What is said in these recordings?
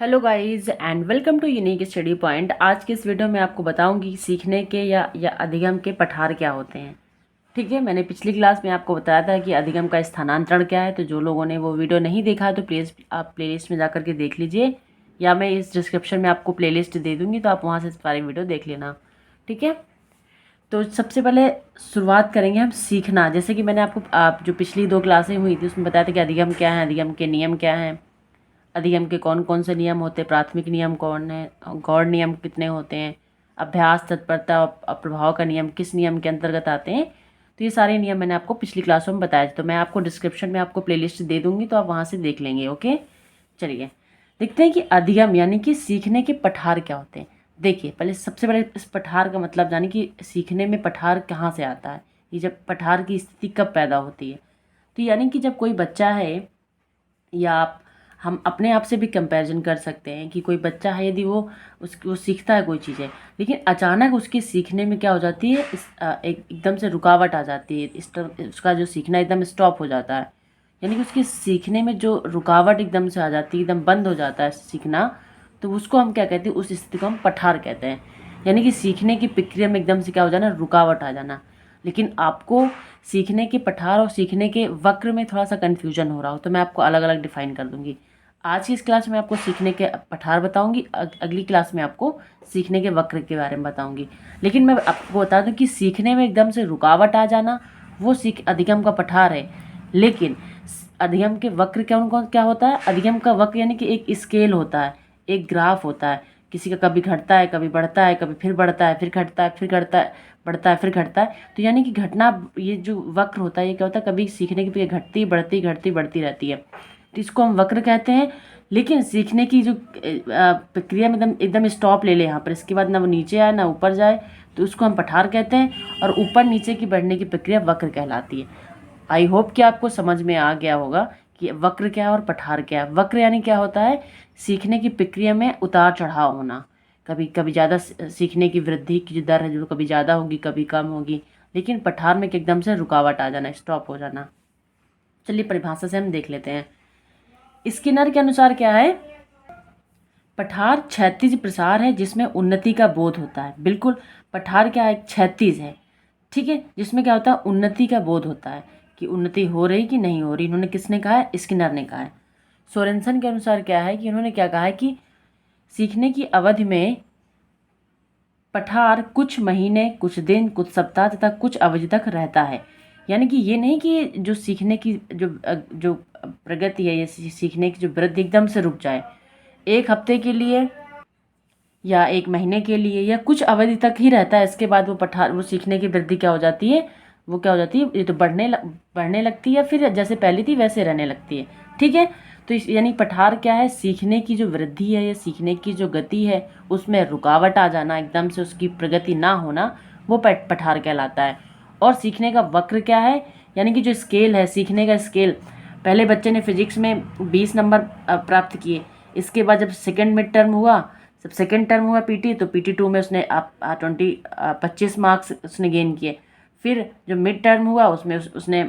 Hello guys and welcome to unique study point. आज के इस वीडियो में आपको बताऊंगी सीखने के या अधिगम के पठार क्या होते हैं। ठीक है, मैंने पिछली क्लास में आपको बताया था कि अधिगम का स्थानांतरण क्या है। तो जो लोगों ने वो वीडियो नहीं देखा है तो प्लीज़ आप प्लेलिस्ट में जाकर के देख लीजिए, या मैं इस डिस्क्रिप्शन में आपको प्लेलिस्ट दे दूँगी, तो आप वहाँ से सारी वीडियो देख लेना। ठीक है, तो सबसे पहले शुरुआत करेंगे हम सीखना। जैसे कि मैंने आपको आप जो पिछली 2 क्लासें हुई थी उसमें बताया था कि अधिगम क्या है, अधिगम के नियम क्या हैं, अधिगम के कौन कौन से नियम होते हैं, प्राथमिक नियम कौन है, गौड़ नियम कितने होते हैं, अभ्यास, तत्परता और प्रभाव का नियम किस नियम के अंतर्गत आते हैं। तो ये सारे नियम मैंने आपको पिछली क्लासों में बताए थे। तो मैं आपको डिस्क्रिप्शन में आपको प्लेलिस्ट दे दूंगी, तो आप वहाँ से देख लेंगे। ओके, चलिए देखते हैं कि अधिगम यानी कि सीखने के पठार क्या होते हैं। देखिए, पहले सबसे पहले इस पठार का मतलब जाने कि सीखने में पठार कहाँ से आता है, ये जब पठार की स्थिति कब पैदा होती है। तो यानी कि जब कोई बच्चा है, या हम अपने आप से भी कंपैरिजन कर सकते हैं कि कोई बच्चा है, यदि वो सीखता है कोई चीज़ें, लेकिन अचानक उसके सीखने में क्या हो जाती है, एकदम से रुकावट आ जाती है, उसका जो सीखना एकदम स्टॉप हो जाता है। यानी कि उसके सीखने में जो रुकावट एकदम से आ जाती है, एकदम बंद हो जाता है सीखना, तो उसको हम क्या कहते हैं, उस स्थिति को हम पठार कहते हैं। यानी कि सीखने की प्रक्रिया में एकदम से क्या हो जाना, रुकावट आ जाना। लेकिन आपको सीखने के पठार और सीखने के वक्र में थोड़ा सा कन्फ्यूजन हो रहा हो तो मैं आपको अलग अलग डिफाइन कर दूंगी। आज की इस क्लास में आपको सीखने के पठार बताऊंगी, अगली क्लास में आपको सीखने के वक्र के बारे में बताऊंगी। लेकिन मैं आपको बता दूं कि सीखने में एकदम से रुकावट आ जाना वो अधिगम का पठार है। लेकिन अधिगम के वक्र क्या होता है, अधिगम का वक्र यानी कि एक स्केल होता है, एक ग्राफ होता है। किसी का कभी घटता है, कभी बढ़ता है, कभी फिर बढ़ता है, फिर घटता है, फिर घटता है, बढ़ता है, फिर घटता है। तो यानी कि घटना, ये जो वक्र होता है ये क्या होता है, कभी सीखने की प्रक्रिया घटती बढ़ती घटती बढ़ती रहती है, तो इसको हम वक्र कहते हैं। लेकिन सीखने की जो प्रक्रिया में एकदम एकदम स्टॉप ले ले यहाँ पर, इसके बाद ना वो नीचे आए ना ऊपर जाए, तो उसको हम पठार कहते हैं। और ऊपर नीचे की बढ़ने की प्रक्रिया वक्र कहलाती है। आई होप कि आपको समझ में आ गया होगा कि वक्र क्या है और पठार क्या है। वक्र यानी क्या होता है, सीखने की प्रक्रिया में उतार चढ़ाव होना। कभी कभी ज़्यादा सीखने की वृद्धि की जो दर है जो कभी ज़्यादा होगी कभी कम होगी। लेकिन पठार में एकदम से रुकावट आ जाना, स्टॉप हो जाना। चलिए परिभाषा से हम देख लेते हैं। स्किनर के अनुसार क्या है, पठार क्षैतिज प्रसार है जिसमें उन्नति का बोध होता है। बिल्कुल, पठार क्या है, क्षैतिज है। ठीक है, जिसमें क्या होता है, उन्नति का बोध होता है कि उन्नति हो रही कि नहीं हो रही। इन्होंने किसने कहा है, स्किनर ने कहा है। सोरेनसन के अनुसार क्या है कि उन्होंने क्या कहा है कि सीखने की अवधि में पठार कुछ महीने, कुछ दिन, कुछ सप्ताह तथा कुछ अवधि तक रहता है। यानी कि ये नहीं कि जो सीखने की जो प्रगति है, ये सीखने की जो वृद्धि एकदम से रुक जाए। एक हफ्ते के लिए या एक महीने के लिए या कुछ अवधि तक ही रहता है। इसके बाद वो सीखने की वृद्धि क्या हो जाती है, वो क्या हो जाती है, ये तो बढ़ने लगती है, या फिर जैसे पहले थी वैसे रहने लगती है। ठीक है, तो यानी पठार क्या है, सीखने की जो वृद्धि है या सीखने की जो गति है उसमें रुकावट आ जाना, एकदम से उसकी प्रगति ना होना, वो पठार कहलाता है। और सीखने का वक्र क्या है, यानी कि जो स्केल है, सीखने का स्केल। पहले बच्चे ने फिजिक्स में 20 नंबर प्राप्त किए, इसके बाद जब सेकेंड मिड टर्म हुआ, जब सेकेंड टर्म हुआ पीटी, तो PT 2 में उसने 25 मार्क्स उसने गेन किए। फिर जो मिड टर्म हुआ उसमें उसने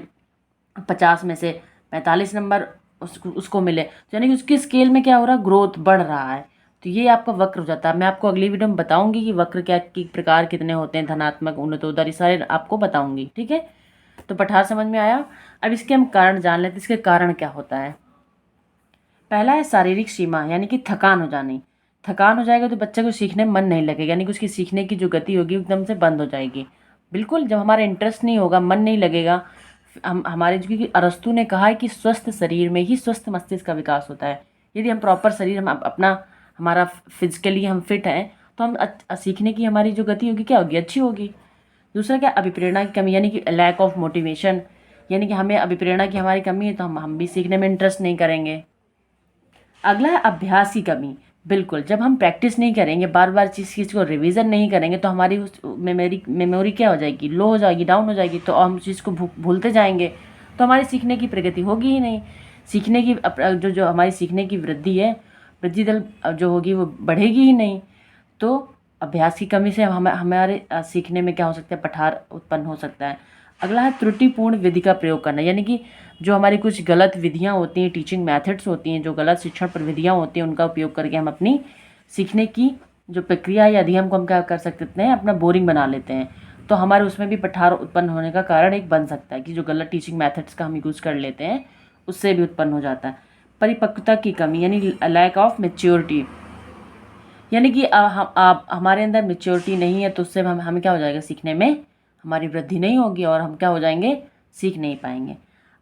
50 में से 45 नंबर उसको मिले। तो यानी कि उसकी स्केल में क्या हो रहा है, ग्रोथ बढ़ रहा है। तो ये आपका वक्र हो जाता है। मैं आपको अगली वीडियो में बताऊंगी कि वक्र क्या की प्रकार कितने होते हैं, धनात्मक, उन्नतोत्तर, ये सारे आपको बताऊंगी। ठीक है, तो पठार समझ में आया। अब इसके हम कारण जान लेते हैं, इसके कारण क्या होता है। पहला है शारीरिक सीमा, यानी कि थकान हो जानी। थकान हो जाएगा तो बच्चे को सीखने में मन नहीं लगेगा, यानी कि उसकी सीखने की जो गति होगी एकदम से बंद हो जाएगी। बिल्कुल, जब हमारा इंटरेस्ट नहीं होगा, मन नहीं लगेगा, हम हमारे, क्योंकि अरस्तु ने कहा है कि स्वस्थ शरीर में ही स्वस्थ मस्तिष्क का विकास होता है। यदि हम प्रॉपर शरीर, हम अपना हमारा फिजिकली हम फिट हैं, तो हम सीखने की हमारी जो गति होगी क्या होगी, अच्छी होगी। दूसरा क्या, अभिप्रेरणा की कमी, यानी कि लैक ऑफ मोटिवेशन, यानी कि हमें अभिप्रेरणा की हमारी कमी है तो हम भी सीखने में इंटरेस्ट नहीं करेंगे। अगला है अभ्यास की कमी। बिल्कुल, जब हम प्रैक्टिस नहीं करेंगे, बार बार चीज़ को रिवीजन नहीं करेंगे, तो हमारी उस मेमोरी क्या हो जाएगी, लो हो जाएगी, डाउन हो जाएगी, तो हम चीज़ को भूलते जाएंगे, तो हमारी सीखने की प्रगति होगी ही नहीं। सीखने की जो हमारी सीखने की वृद्धि है, वृद्धि दर जो होगी वो बढ़ेगी ही नहीं। तो अभ्यास की कमी से हमारे सीखने में क्या हो सकता है, पठार उत्पन्न हो सकता है। अगला है त्रुटिपूर्ण विधि का प्रयोग करना, यानी कि जो हमारी कुछ गलत विधियाँ होती हैं, टीचिंग मेथड्स होती हैं, जो गलत शिक्षण प्रविधियाँ होती हैं, उनका उपयोग करके हम अपनी सीखने की जो प्रक्रिया या अधिगम को हम क्या कर सकते हैं, अपना बोरिंग बना लेते हैं। तो हमारे उसमें भी पठार उत्पन्न होने का कारण एक बन सकता है कि जो गलत टीचिंग मेथड्स का हम यूज़ कर लेते हैं उससे भी उत्पन्न हो जाता है। परिपक्वता की कमी यानी लैक ऑफ मेच्योरिटी, यानी कि हमारे अंदर मेच्योरिटी नहीं है, तो उससे हमें क्या हो जाएगा, सीखने में हमारी वृद्धि नहीं होगी और हम क्या हो जाएंगे, सीख नहीं पाएंगे।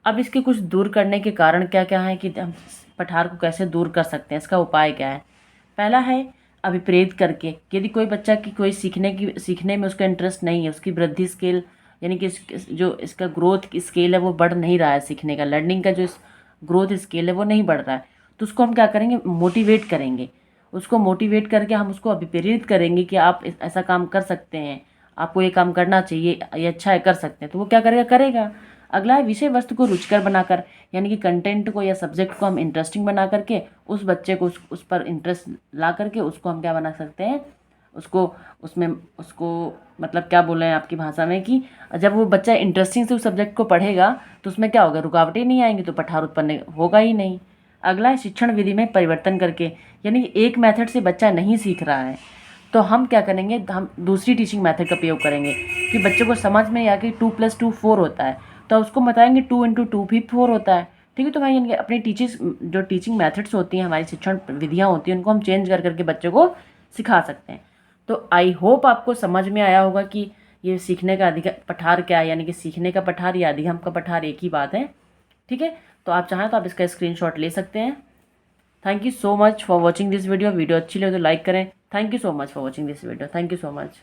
अब इसके कुछ दूर करने के कारण क्या क्या हैं कि हम पठार को कैसे दूर कर सकते हैं, इसका उपाय क्या है। पहला है अभिप्रेत करके, यदि कोई बच्चा की कोई सीखने में उसका इंटरेस्ट नहीं है, उसकी वृद्धि स्केल यानी कि जो इसका ग्रोथ स्केल है वो बढ़ नहीं रहा है, सीखने का लर्निंग का जो ग्रोथ स्केल है वो नहीं बढ़ रहा है, तो उसको हम क्या करेंगे, मोटिवेट करेंगे। उसको मोटिवेट करके हम उसको अभिप्रेरित करेंगे कि आप ऐसा काम कर सकते हैं, आपको ये काम करना चाहिए, ये अच्छा है, कर सकते हैं, तो वो क्या करेगा, करेगा। अगला है विषय वस्तु को रुचिकर बनाकर, यानी कि कंटेंट को या सब्जेक्ट को हम इंटरेस्टिंग बना करके उस बच्चे को उस पर इंटरेस्ट ला करके उसको हम क्या बना सकते हैं, उसको मतलब क्या बोल रहे हैं आपकी भाषा में कि जब वो बच्चा इंटरेस्टिंग से उस सब्जेक्ट को पढ़ेगा तो उसमें क्या होगा, रुकावटें नहीं आएंगी, तो पठार उत्पन्न होगा ही नहीं। अगला है शिक्षण विधि में परिवर्तन करके, यानी कि एक मेथड से बच्चा नहीं सीख रहा है तो हम क्या करेंगे, हम दूसरी टीचिंग मेथड का प्रयोग करेंगे कि बच्चों को समझ में या कि 2+2 4 होता है, तो उसको बताएंगे 2 × 2 भी 4 होता है। ठीक है, तो भाई यानी अपनी जो टीचिंग मेथड्स होती हैं, हमारी शिक्षण विधियाँ होती हैं, उनको हम चेंज कर करके बच्चों को सिखा सकते हैं। तो आई होप आपको समझ में आया होगा कि ये सीखने का पठार क्या है, यानी कि सीखने का पठार या अधिगम का पठार एक ही बात है। ठीक है, तो आप चाहें तो आप इसका स्क्रीनशॉट ले सकते हैं। Thank you so much for watching this video. Video अच्छी लगे तो लाइक करें। Thank you so much for watching this video. Thank you so much.